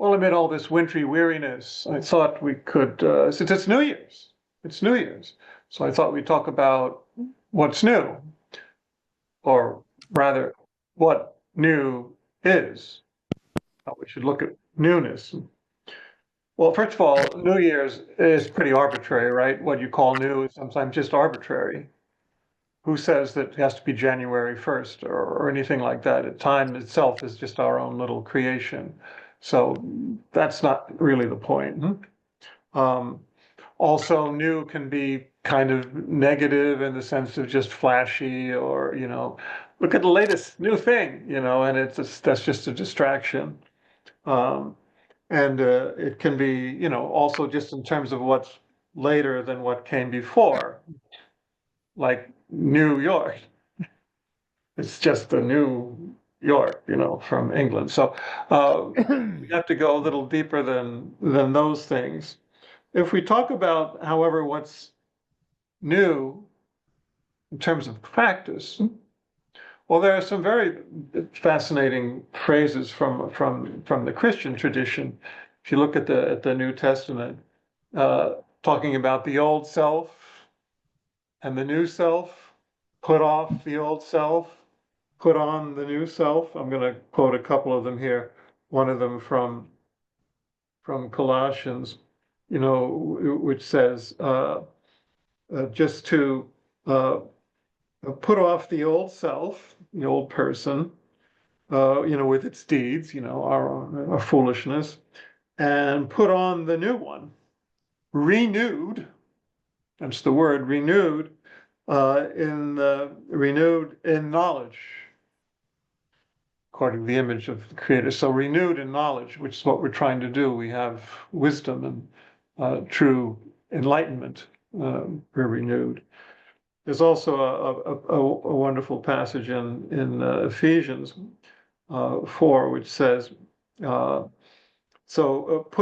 well, amid all this wintry weariness, I thought we could, since it's New Year's, so I thought we'd talk about what's new, or rather, what new is. How we should look at newness. Well, first of all, New Year's is pretty arbitrary, right? What you call new is sometimes just arbitrary. Who says that it has to be January 1st or anything like that? Time itself is just our own little creation. So that's not really the point. Um, Also, new can be kind of negative in the sense of just flashy or, look at the latest new thing, and that's just a distraction. Um, and it can be, also just in terms of what's later than what came before, like New York. It's just the New York, from England. So we have to go a little deeper than those things. If we talk about, however, what's new in terms of practice, well, there are some very fascinating phrases from the Christian tradition. If you look at the New Testament, talking about the old self and the new self, put off the old self, put on the new self. I'm going to quote a couple of them here. One of them from Colossians, which says, just to put off the old self, the old person, with its deeds, our foolishness, and put on the new one, renewed. That's the word, renewed, renewed in knowledge, according to the image of the Creator. So renewed in knowledge, which is what we're trying to do. We have wisdom and true enlightenment. We're renewed. There's also a wonderful passage in Ephesians 4, which says, put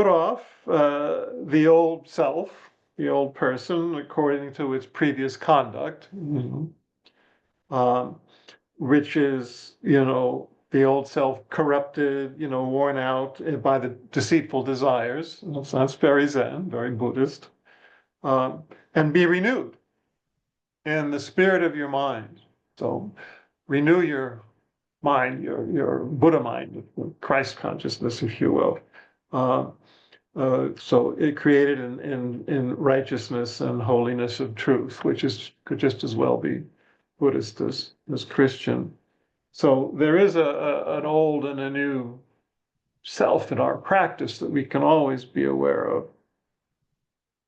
off the old self, the old person, according to its previous conduct, which is, the old self corrupted, worn out by the deceitful desires. That's very Zen, very Buddhist. And be renewed in the spirit of your mind. So renew your mind, your Buddha mind, Christ consciousness, if you will. So it created in righteousness and holiness of truth, which could just as well be Buddhist as Christian. So there is an old and a new self in our practice that we can always be aware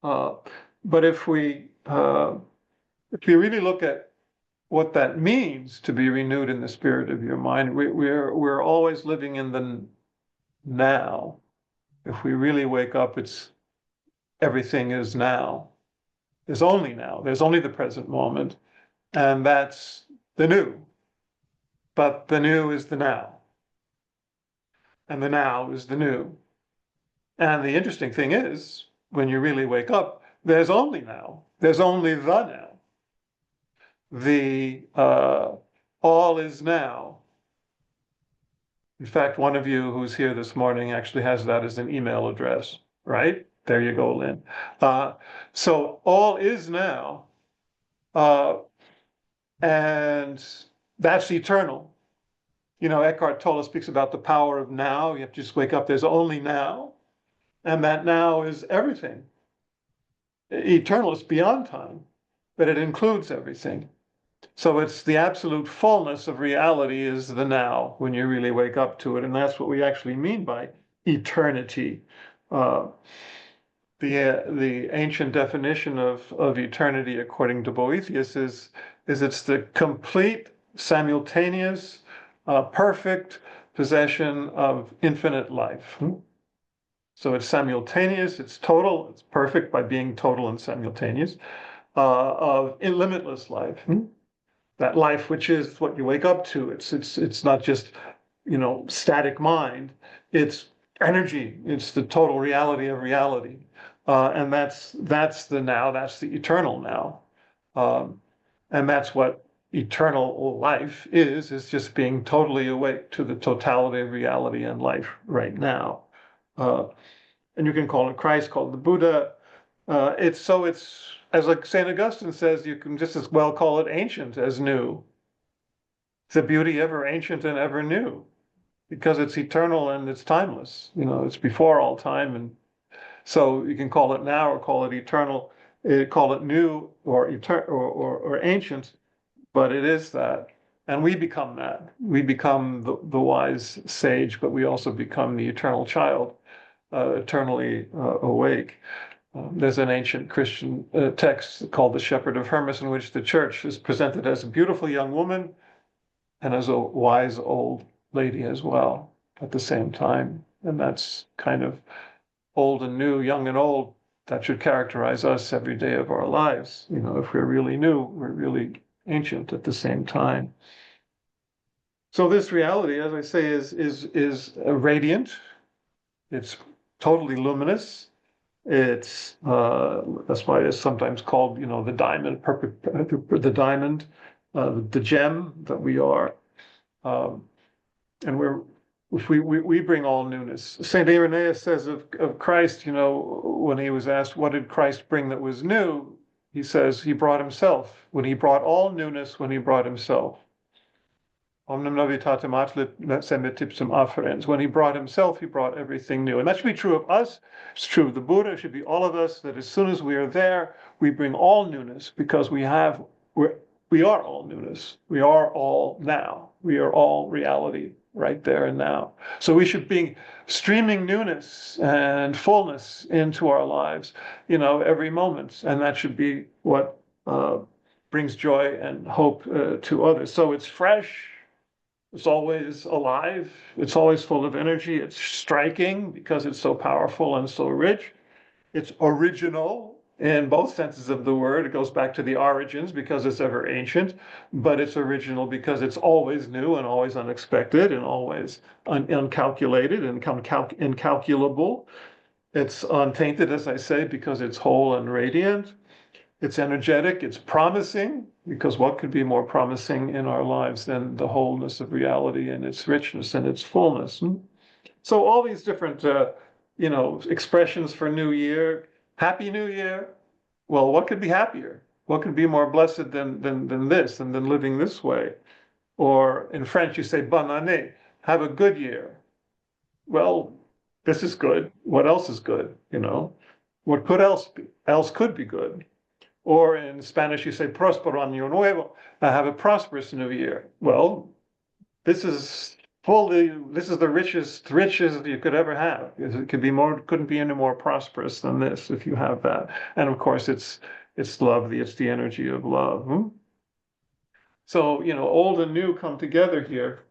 of. But if we really look at what that means to be renewed in the spirit of your mind, we're always living in the now. If we really wake up, everything is now. There's only now. There's only the present moment, and that's the new. But the new is the now, and the now is the new. And the interesting thing is, when you really wake up, there's only now. There's only the now. The all is now. In fact, one of you who's here this morning actually has that as an email address, right? There you go, Lynn. So all is now, and that's eternal. Eckhart Tolle speaks about the power of now. You have to just wake up. There's only now, and that now is everything. Eternal is beyond time, but it includes everything. So it's the absolute fullness of reality is the now when you really wake up to it. And that's what we actually mean by eternity. The ancient definition of eternity, according to Boethius, is it's the complete, simultaneous, perfect possession of infinite life. So it's simultaneous, it's total, it's perfect by being total and simultaneous, of limitless life. That life, which is what you wake up to. It's not just, static mind. It's energy. It's the total reality of reality. And that's the now, that's the eternal now. And that's what eternal life is just being totally awake to the totality of reality and life right now. and you can call it Christ, call it the Buddha. It's as like St. Augustine says, you can just as well call it ancient as new. Is the beauty ever ancient and ever new? Because it's eternal and it's timeless. It's before all time, and so you can call it now or call it eternal, call it new or ancient, but it is that. And we become that. We become the wise sage, but we also become the eternal child, eternally awake. There's an ancient Christian text called the Shepherd of Hermas, in which the church is presented as a beautiful young woman and as a wise old lady as well at the same time. And that's kind of old and new, young and old. That should characterize us every day of our lives. If we're really new, we're really ancient at the same time. So this reality, as I say, is radiant. It's totally luminous. That's why it's sometimes called, the diamond, the diamond, the gem that we are. And we bring all newness. Saint Irenaeus says of Christ, when he was asked, what did Christ bring that was new? He says he brought himself. When he brought all newness, when he brought himself. Omnem novitatem atlit semitipsum afferens. When he brought himself, he brought everything new. And that should be true of us. It's true of the Buddha. It should be all of us, that as soon as we are there, we bring all newness, because we are all newness. We are all now. We are all reality right there and now. So we should be streaming newness and fullness into our lives, every moment. And that should be what brings joy and hope to others. So it's fresh. It's always alive. It's always full of energy. It's striking because it's so powerful and so rich. It's original in both senses of the word. It goes back to the origins because it's ever ancient, but it's original because it's always new and always unexpected and always uncalculated and incalculable. It's untainted, as I say, because it's whole and radiant. It's energetic, it's promising, because what could be more promising in our lives than the wholeness of reality and its richness and its fullness? So all these different, expressions for New Year. Happy New Year. Well, what could be happier? What could be more blessed than this and than living this way? Or in French, you say bonne année. Have a good year. Well, this is good. What else is good? What could else could be good? Or in Spanish, you say próspero año nuevo, have a prosperous new year. Well, this is the richest riches you could ever have. It couldn't be any more prosperous than this if you have that. And of course, it's love, it's the energy of love. So, old and new come together here.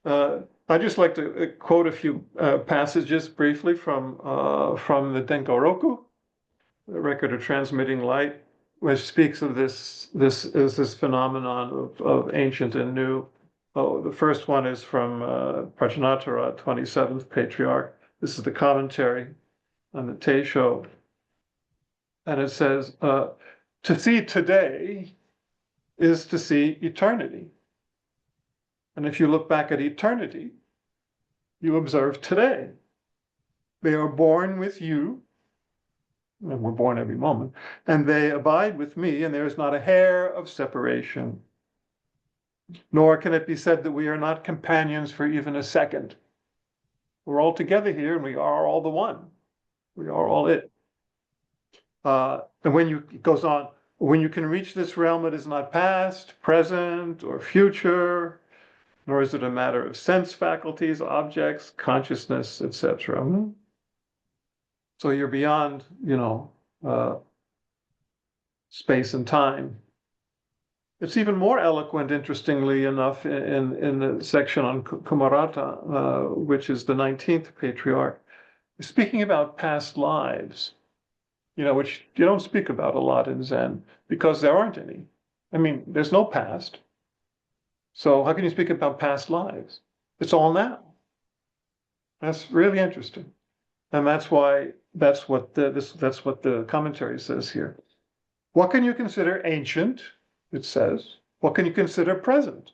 I'd just like to quote a few passages briefly from the Denko-roku, the record of transmitting light, which speaks of this phenomenon of ancient and new. Oh, the first one is from Prajnatara, 27th Patriarch. This is the commentary on the Teisho. And it says, to see today is to see eternity. And if you look back at eternity, you observe today. They are born with you, and we're born every moment, and they abide with me, and there is not a hair of separation. Nor can it be said that we are not companions for even a second. We're all together here, and we are all the one. We are all it. And it goes on, when you can reach this realm, it is not past, present, or future, nor is it a matter of sense faculties, objects, consciousness, etc. So you're beyond, space and time. It's even more eloquent, interestingly enough, in the section on Kumarata, which is the 19th Patriarch, speaking about past lives, which you don't speak about a lot in Zen, because there aren't any. I mean, there's no past. So how can you speak about past lives? It's all now. That's really interesting. And that's what the commentary says here. What can you consider ancient? It says. What can you consider present?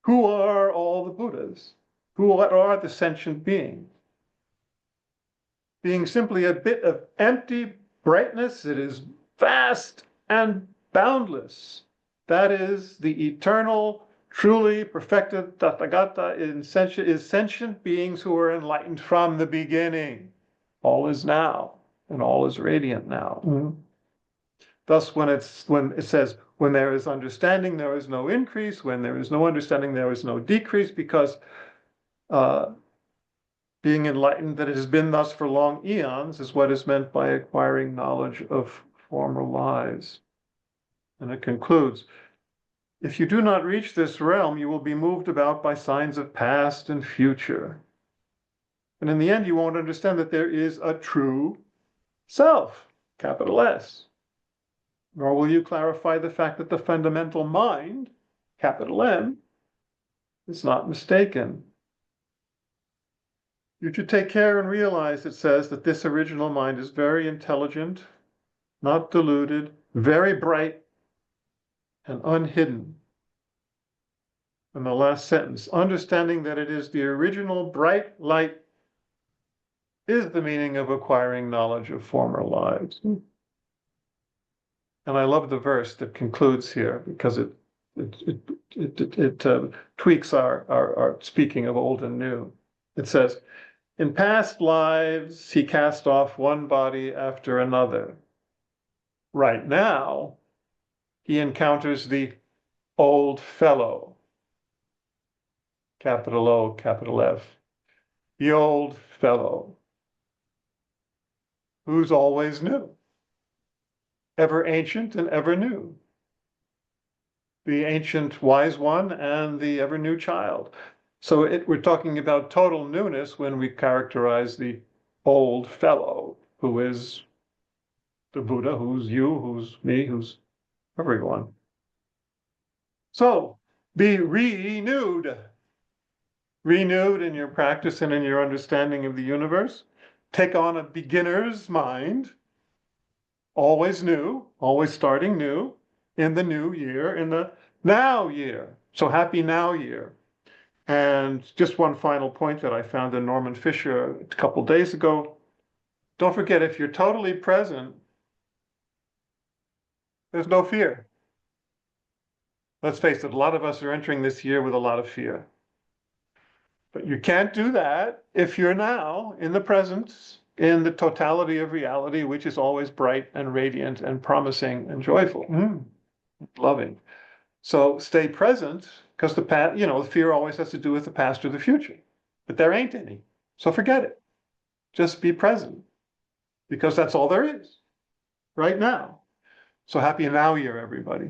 Who are all the Buddhas? Who are the sentient beings? being simply a bit of empty brightness. It is vast and boundless. That is the eternal, truly perfected Tathagata is sentient beings who are enlightened from the beginning. All is now, and all is radiant now. Mm-hmm. Thus, when it says, when there is understanding, there is no increase. When there is no understanding, there is no decrease, because being enlightened, that it has been thus for long eons, is what is meant by acquiring knowledge of former lives. And it concludes, if you do not reach this realm, you will be moved about by signs of past and future. And in the end, you won't understand that there is a true self, capital S. Nor will you clarify the fact that the fundamental mind, capital M, is not mistaken. You should take care and realize, it says, that this original mind is very intelligent, not deluded, very bright, and unhidden. And the last sentence, understanding that it is the original bright light is the meaning of acquiring knowledge of former lives. And I love the verse that concludes here, because it tweaks our speaking of old and new. It says, in past lives, he cast off one body after another. Right now, he encounters the old fellow, capital O, capital F, the old fellow, who's always new, ever ancient and ever new, the ancient wise one and the ever new child. So we're talking about total newness when we characterize the old fellow, who is the Buddha, who's you, who's me, who's everyone. So be renewed. Renewed in your practice and in your understanding of the universe. Take on a beginner's mind, always new, always starting new, in the new year, in the now year. So happy now year. And just one final point that I found in Norman Fisher a couple days ago. Don't forget, if you're totally present, there's no fear. Let's face it, a lot of us are entering this year with a lot of fear. But you can't do that if you're now in the present, in the totality of reality, which is always bright and radiant and promising and joyful, loving. So stay present, because the fear always has to do with the past or the future, but there ain't any. So forget it. Just be present, because that's all there is right now. So happy now year, everybody.